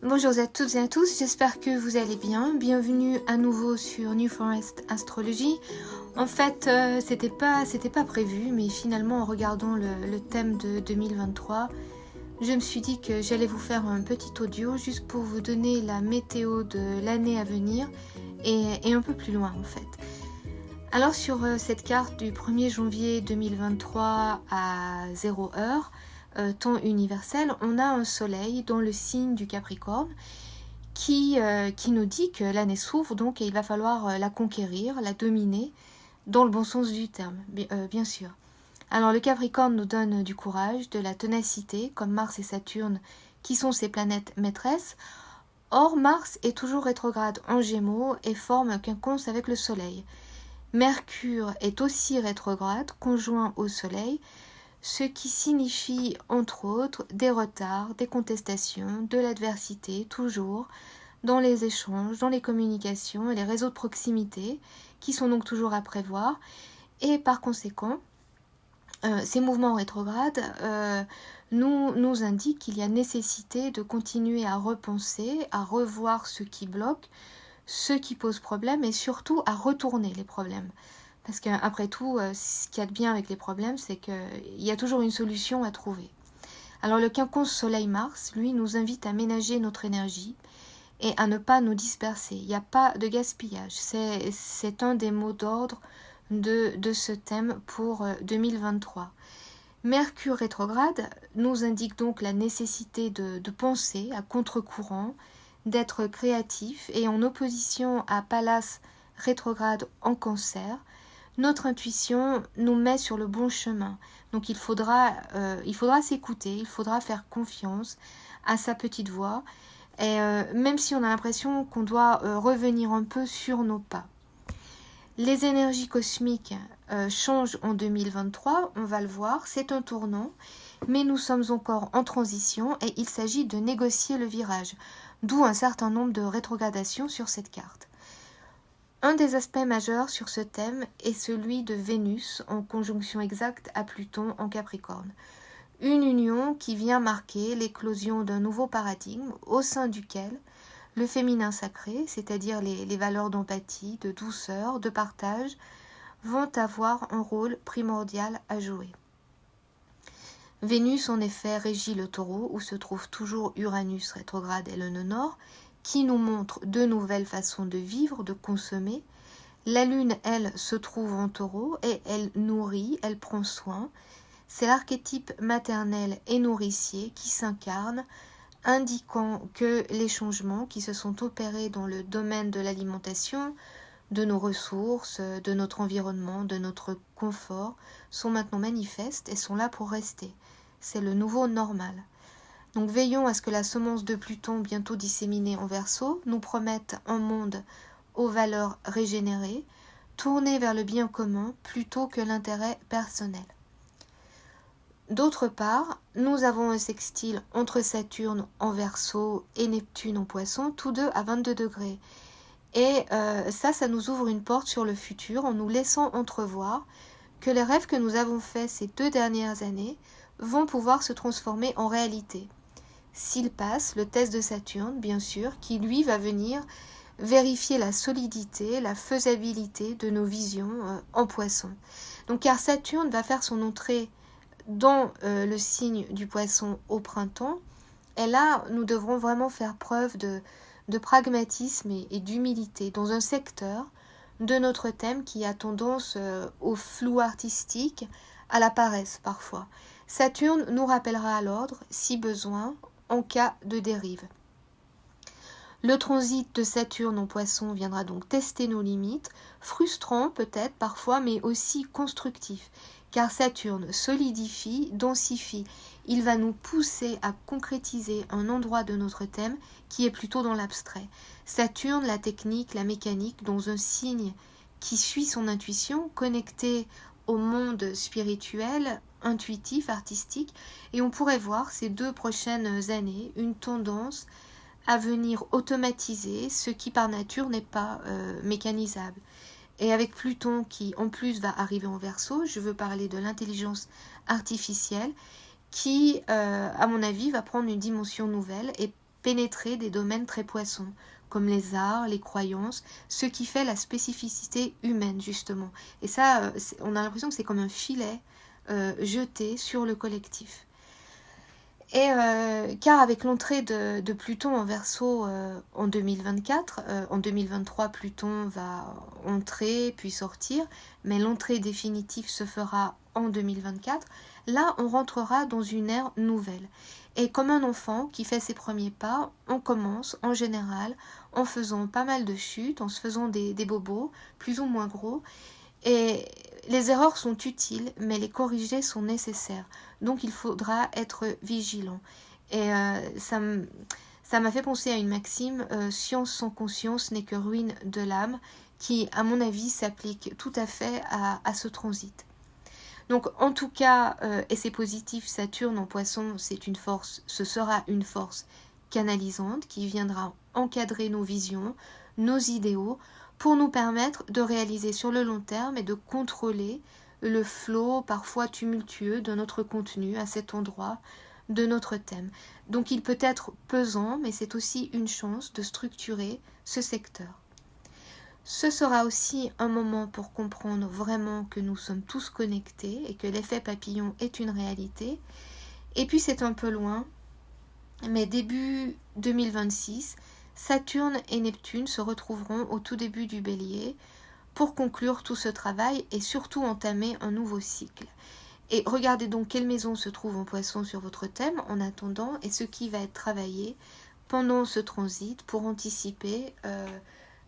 Bonjour à toutes et à tous, j'espère que vous allez bien. Bienvenue à nouveau sur New Forest Astrology. En fait, c'était pas prévu, mais finalement en regardant le thème de 2023, je me suis dit que j'allais vous faire un petit audio juste pour vous donner la météo de l'année à venir et un peu plus loin en fait. Alors sur cette carte du 1er janvier 2023 à 0h, temps universel, on a un soleil dans le signe du Capricorne qui nous dit que l'année s'ouvre donc et il va falloir la conquérir, la dominer, dans le bon sens du terme, bien sûr. Alors le Capricorne nous donne du courage, de la ténacité, comme Mars et Saturne, qui sont ses planètes maîtresses. Or, Mars est toujours rétrograde en Gémeaux et forme un quinconce avec le Soleil. Mercure est aussi rétrograde, conjoint au Soleil, ce qui signifie, entre autres, des retards, des contestations, de l'adversité, toujours, dans les échanges, dans les communications et les réseaux de proximité, qui sont donc toujours à prévoir. Et par conséquent, ces mouvements rétrogrades nous indiquent qu'il y a nécessité de continuer à repenser, à revoir ce qui bloque, ce qui pose problème et surtout à retourner les problèmes. Parce qu'après tout, ce qu'il y a de bien avec les problèmes, c'est qu'il y a toujours une solution à trouver. Alors le quinconce Soleil-Mars, lui, nous invite à ménager notre énergie et à ne pas nous disperser. Il n'y a pas de gaspillage. C'est un des mots d'ordre de ce thème pour 2023. Mercure rétrograde nous indique donc la nécessité de penser à contre-courant, d'être créatif et en opposition à Pallas rétrograde en Cancer. Notre intuition nous met sur le bon chemin. Donc il faudra s'écouter, il faudra faire confiance à sa petite voix, et même si on a l'impression qu'on doit revenir un peu sur nos pas. Les énergies cosmiques changent en 2023, on va le voir, c'est un tournant, mais nous sommes encore en transition et il s'agit de négocier le virage, d'où un certain nombre de rétrogradations sur cette carte. Un des aspects majeurs sur ce thème est celui de Vénus en conjonction exacte à Pluton en Capricorne. Une union qui vient marquer l'éclosion d'un nouveau paradigme au sein duquel le féminin sacré, c'est-à-dire les valeurs d'empathie, de douceur, de partage, vont avoir un rôle primordial à jouer. Vénus en effet régit le Taureau où se trouve toujours Uranus rétrograde et le nœud nord, qui nous montre de nouvelles façons de vivre, de consommer. La Lune, elle, se trouve en Taureau et elle nourrit, elle prend soin. C'est l'archétype maternel et nourricier qui s'incarne, indiquant que les changements qui se sont opérés dans le domaine de l'alimentation, de nos ressources, de notre environnement, de notre confort, sont maintenant manifestes et sont là pour rester. C'est le nouveau normal. Donc veillons à ce que la semence de Pluton, bientôt disséminée en Verseau, nous promette un monde aux valeurs régénérées, tourné vers le bien commun plutôt que l'intérêt personnel. D'autre part, nous avons un sextile entre Saturne en Verseau et Neptune en Poisson, tous deux à 22 degrés. Et ça nous ouvre une porte sur le futur en nous laissant entrevoir que les rêves que nous avons faits ces 2 dernières années vont pouvoir se transformer en réalité. S'il passe le test de Saturne, bien sûr, qui lui va venir vérifier la solidité, la faisabilité de nos visions en Poisson. Donc car Saturne va faire son entrée dans le signe du Poisson au printemps, et là nous devrons vraiment faire preuve de pragmatisme et d'humilité dans un secteur de notre thème qui a tendance au flou artistique, à la paresse parfois. Saturne nous rappellera à l'ordre, si besoin, en cas de dérive. Le transit de Saturne en Poisson viendra donc tester nos limites, frustrant peut-être parfois, mais aussi constructif, car Saturne solidifie, densifie. Il va nous pousser à concrétiser un endroit de notre thème qui est plutôt dans l'abstrait. Saturne, la technique, la mécanique, dans un signe qui suit son intuition, connecté au monde spirituel, intuitif, artistique, et on pourrait voir ces 2 prochaines années une tendance à venir automatiser ce qui par nature n'est pas mécanisable. Et avec Pluton qui en plus va arriver en Verseau, je veux parler de l'intelligence artificielle qui, à mon avis, va prendre une dimension nouvelle et pénétrer des domaines très poissons, comme les arts, les croyances, ce qui fait la spécificité humaine, justement. Et ça, on a l'impression que c'est comme un filet jeté sur le collectif. Et car avec l'entrée de Pluton en Verseau en 2024, en 2023 Pluton va entrer puis sortir, mais l'entrée définitive se fera en 2024, là on rentrera dans une ère nouvelle. Et comme un enfant qui fait ses premiers pas, on commence en général en faisant pas mal de chutes, en se faisant des bobos plus ou moins gros. Et les erreurs sont utiles, mais les corriger sont nécessaires. Donc il faudra être vigilant. Et ça m'a fait penser à une maxime, science sans conscience n'est que ruine de l'âme, qui à mon avis s'applique tout à fait à ce transit. Donc en tout cas, et c'est positif, Saturne en Poisson, c'est une force, ce sera une force canalisante qui viendra encadrer nos visions, nos idéaux, pour nous permettre de réaliser sur le long terme et de contrôler le flot parfois tumultueux de notre contenu à cet endroit de notre thème. Donc il peut être pesant, mais c'est aussi une chance de structurer ce secteur. Ce sera aussi un moment pour comprendre vraiment que nous sommes tous connectés et que l'effet papillon est une réalité. Et puis c'est un peu loin, mais début 2026, Saturne et Neptune se retrouveront au tout début du Bélier pour conclure tout ce travail et surtout entamer un nouveau cycle. Et regardez donc quelle maison se trouve en Poisson sur votre thème en attendant et ce qui va être travaillé pendant ce transit pour anticiper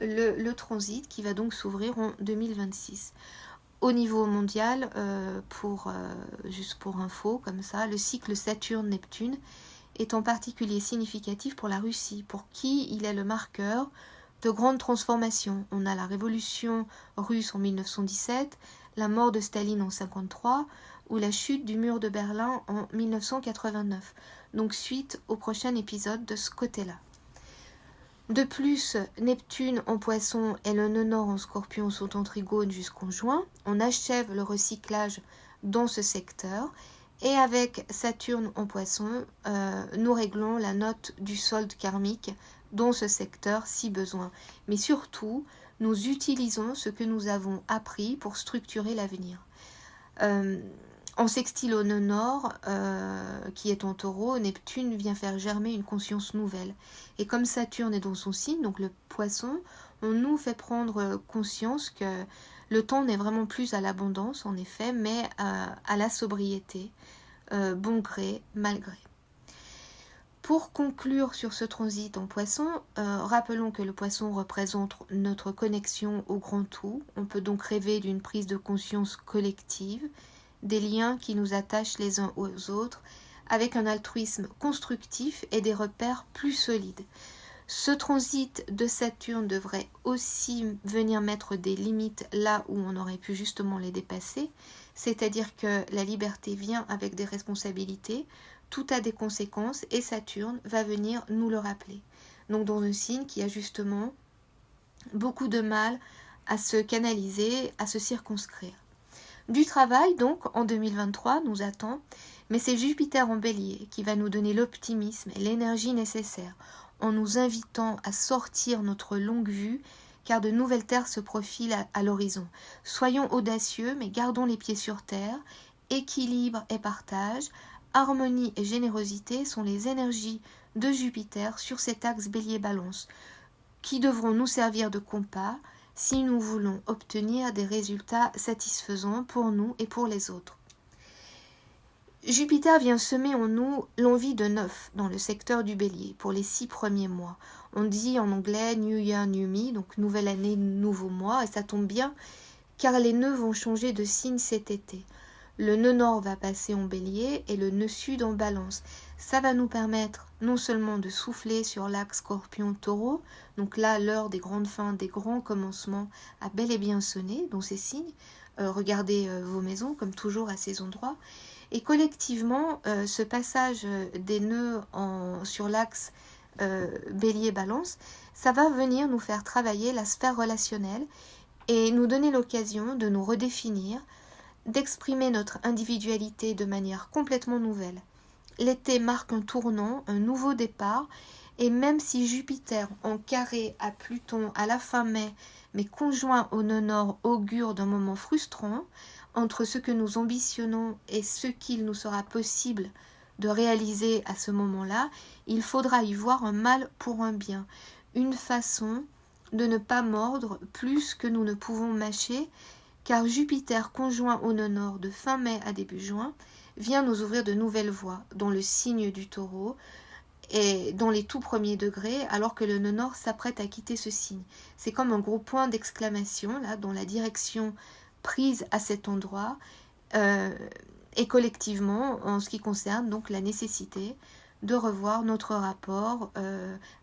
le transit qui va donc s'ouvrir en 2026. Au niveau mondial, juste pour info, comme ça, le cycle Saturne-Neptune est en particulier significatif pour la Russie, pour qui il est le marqueur de grandes transformations. On a la révolution russe en 1917, la mort de Staline en 1953 ou la chute du mur de Berlin en 1989. Donc suite au prochain épisode de ce côté-là. De plus, Neptune en Poisson et le nœud nord en Scorpion sont en trigone jusqu'en juin. On achève le recyclage dans ce secteur. Et avec Saturne en Poisson, nous réglons la note du solde karmique dans ce secteur si besoin. Mais surtout, nous utilisons ce que nous avons appris pour structurer l'avenir. En sextile au nœud nord, qui est en Taureau, Neptune vient faire germer une conscience nouvelle. Et comme Saturne est dans son signe, donc le Poisson, on nous fait prendre conscience que le temps n'est vraiment plus à l'abondance, en effet, mais à la sobriété, bon gré, mal gré. Pour conclure sur ce transit en Poisson, rappelons que le Poisson représente notre connexion au grand tout. On peut donc rêver d'une prise de conscience collective, des liens qui nous attachent les uns aux autres, avec un altruisme constructif et des repères plus solides. Ce transit de Saturne devrait aussi venir mettre des limites là où on aurait pu justement les dépasser, c'est-à-dire que la liberté vient avec des responsabilités, tout a des conséquences et Saturne va venir nous le rappeler. Donc dans un signe qui a justement beaucoup de mal à se canaliser, à se circonscrire. Du travail donc en 2023 nous attend, mais c'est Jupiter en Bélier qui va nous donner l'optimisme et l'énergie nécessaire en nous invitant à sortir notre longue vue car de nouvelles terres se profilent à l'horizon. Soyons audacieux mais gardons les pieds sur terre, équilibre et partage, harmonie et générosité sont les énergies de Jupiter sur cet axe Bélier-Balance qui devront nous servir de compas si nous voulons obtenir des résultats satisfaisants pour nous et pour les autres. Jupiter vient semer en nous l'envie de neuf dans le secteur du Bélier pour les 6 premiers mois. On dit en anglais New Year, New Me, donc nouvelle année, nouveau mois, et ça tombe bien car les nœuds vont changer de signe cet été. Le nœud nord va passer en Bélier et le nœud sud en Balance. Ça va nous permettre non seulement de souffler sur l'axe Scorpion-Taureau, donc là l'heure des grandes fins, des grands commencements a bel et bien sonné dans ces signes. Regardez vos maisons comme toujours à ces endroits. Et collectivement, ce passage des nœuds sur l'axe Bélier-Balance, ça va venir nous faire travailler la sphère relationnelle et nous donner l'occasion de nous redéfinir, d'exprimer notre individualité de manière complètement nouvelle. L'été marque un tournant, un nouveau départ, Et même si Jupiter en carré à Pluton à la fin mai, mais conjoint au nœud nord, augure d'un moment frustrant entre ce que nous ambitionnons et ce qu'il nous sera possible de réaliser à ce moment-là, il faudra y voir un mal pour un bien, une façon de ne pas mordre plus que nous ne pouvons mâcher, car Jupiter conjoint au nœud nord de fin mai à début juin vient nous ouvrir de nouvelles voies, dont le signe du Taureau, et dans les tout premiers degrés, alors que le nœud nord s'apprête à quitter ce signe. C'est comme un gros point d'exclamation, là, dans la direction prise à cet endroit, et collectivement, en ce qui concerne donc la nécessité de revoir notre rapport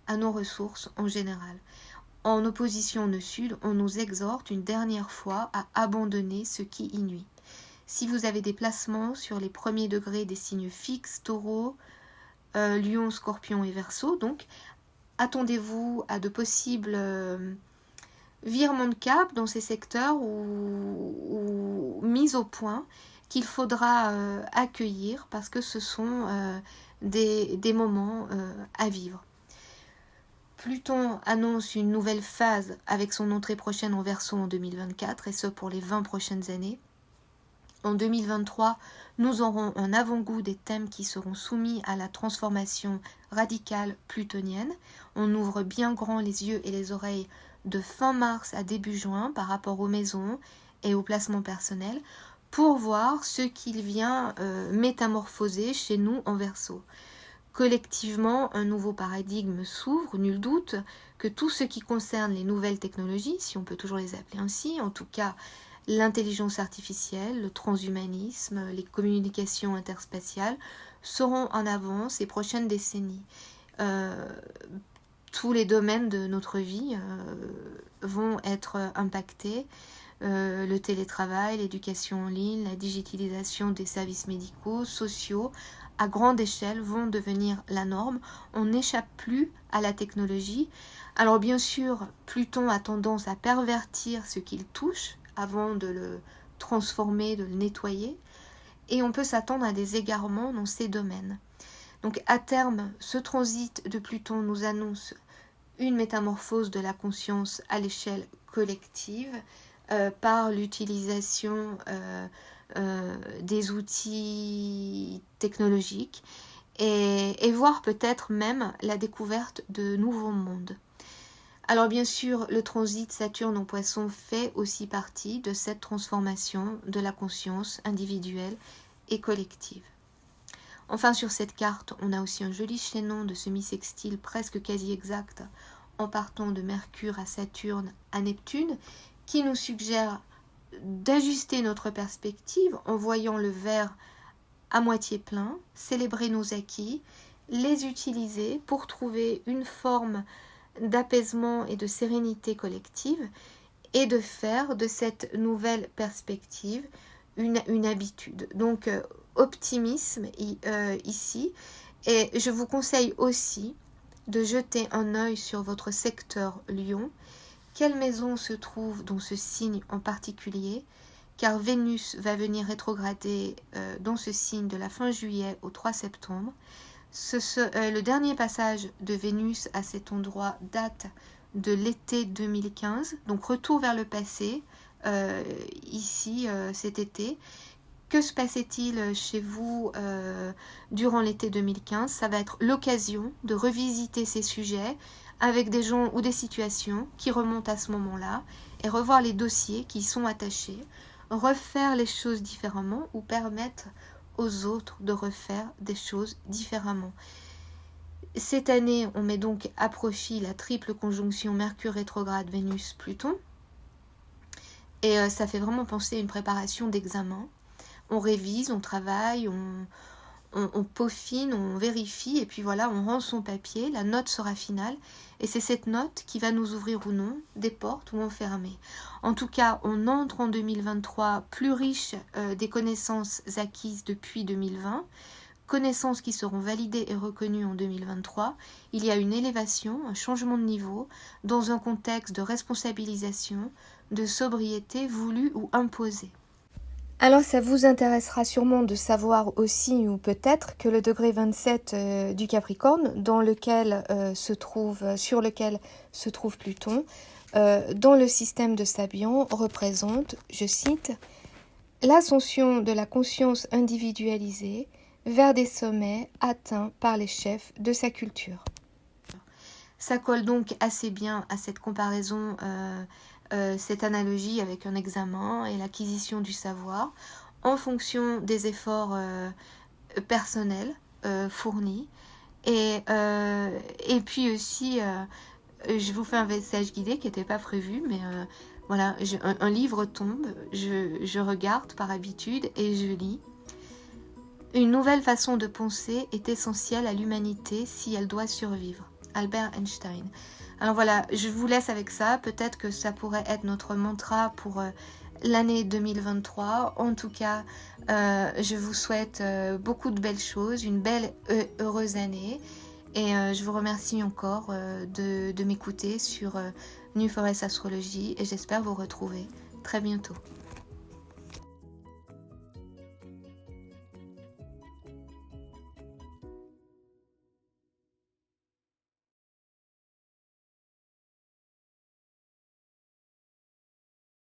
à nos ressources en général. En opposition au sud, on nous exhorte une dernière fois à abandonner ce qui y nuit. Si vous avez des placements sur les premiers degrés des signes fixes, Taureau, Lion, Scorpion et Verseau, donc attendez-vous à de possibles virements de cap dans ces secteurs ou mises au point qu'il faudra accueillir parce que ce sont des moments à vivre. Pluton annonce une nouvelle phase avec son entrée prochaine en Verseau en 2024 et ce pour les 20 prochaines années. En 2023, nous aurons un avant-goût des thèmes qui seront soumis à la transformation radicale plutonienne. On ouvre bien grand les yeux et les oreilles de fin mars à début juin par rapport aux maisons et aux placements personnels pour voir ce qu'il vient métamorphoser chez nous en Verseau. Collectivement, un nouveau paradigme s'ouvre, nul doute que tout ce qui concerne les nouvelles technologies, si on peut toujours les appeler ainsi, en tout cas l'intelligence artificielle, le transhumanisme, les communications interspatiales seront en avant ces prochaines décennies. Tous les domaines de notre vie vont être impactés. Le télétravail, l'éducation en ligne, la digitalisation des services médicaux, sociaux, à grande échelle vont devenir la norme. On n'échappe plus à la technologie. Alors bien sûr, Pluton a tendance à pervertir ce qu'il touche avant de le transformer, de le nettoyer. Et on peut s'attendre à des égarements dans ces domaines. Donc à terme, ce transit de Pluton nous annonce une métamorphose de la conscience à l'échelle collective par l'utilisation des outils technologiques et voire peut-être même la découverte de nouveaux mondes. Alors bien sûr, le transit Saturne en Poisson fait aussi partie de cette transformation de la conscience individuelle et collective. Enfin, sur cette carte, on a aussi un joli chaînon de semi-sextile presque quasi exact en partant de Mercure à Saturne à Neptune qui nous suggère d'ajuster notre perspective en voyant le verre à moitié plein, célébrer nos acquis, les utiliser pour trouver une forme d'apaisement et de sérénité collective et de faire de cette nouvelle perspective une habitude. Donc optimisme ici, et je vous conseille aussi de jeter un œil sur votre secteur Lion. Quelle maison se trouve dans ce signe en particulier, car Vénus va venir rétrograder dans ce signe de la fin juillet au 3 septembre. Le dernier passage de Vénus à cet endroit date de l'été 2015, donc retour vers le passé, ici cet été. Que se passait-il chez vous durant l'été 2015 ? Ça va être l'occasion de revisiter ces sujets avec des gens ou des situations qui remontent à ce moment-là et revoir les dossiers qui y sont attachés, refaire les choses différemment ou permettre aux autres de refaire des choses différemment. Cette année, on met donc à profit la triple conjonction Mercure rétrograde Vénus-Pluton et ça fait vraiment penser à une préparation d'examen. On révise, on travaille, on peaufine, on vérifie et puis voilà, on rend son papier, la note sera finale et c'est cette note qui va nous ouvrir ou non des portes ou enfermer. En tout cas, on entre en 2023 plus riche des connaissances acquises depuis 2020, connaissances qui seront validées et reconnues en 2023. Il y a une élévation, un changement de niveau dans un contexte de responsabilisation, de sobriété voulue ou imposée. Alors ça vous intéressera sûrement de savoir aussi, ou peut-être, que le degré 27 du Capricorne, sur lequel se trouve Pluton, dans le système de Sabian, représente, je cite, l'ascension de la conscience individualisée vers des sommets atteints par les chefs de sa culture. Ça colle donc assez bien à cette comparaison, cette analogie avec un examen et l'acquisition du savoir en fonction des efforts personnels fournis. Et puis aussi, je vous fais un message guidé qui n'était pas prévu, mais voilà, un livre tombe, je regarde par habitude et je lis. Une nouvelle façon de penser est essentielle à l'humanité si elle doit survivre. Albert Einstein. Alors voilà, je vous laisse avec ça. Peut-être que ça pourrait être notre mantra pour l'année 2023. En tout cas, je vous souhaite beaucoup de belles choses, une belle heureuse année. Et je vous remercie encore de m'écouter sur New Forest Astrologie et j'espère vous retrouver très bientôt.